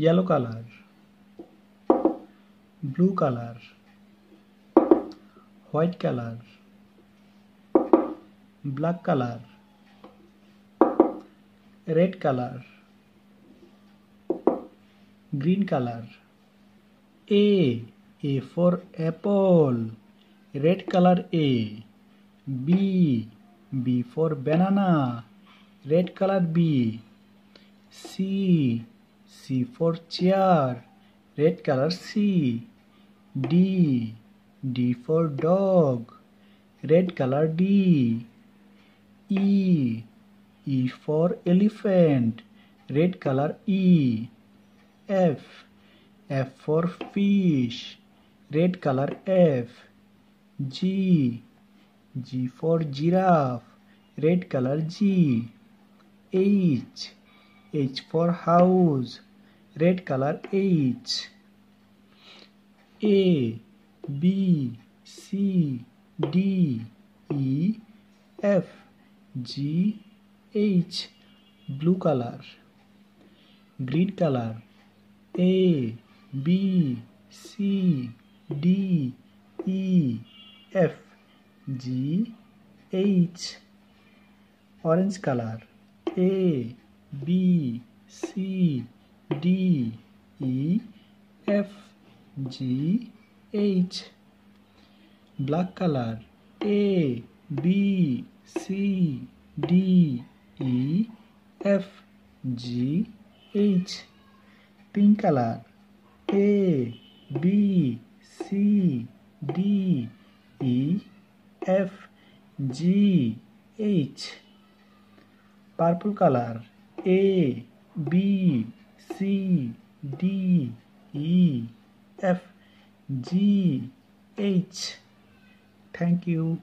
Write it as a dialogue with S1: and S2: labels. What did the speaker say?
S1: yellow color, blue color, white color, black color, red color, green color. A for apple, red color A. B for banana, red color B. C for chair, red color C. D for dog, red color D. E for elephant, red color E. F for fish, red color F. G for giraffe, red color G. H for house, red color H. A B C D E F G H, blue color, green color. A B C D E F G H, orange color. A B C D E F G H, black color. A B C D E F G H, pink color. A B C D E F G H, purple color. A B C D E F G H. Thank you.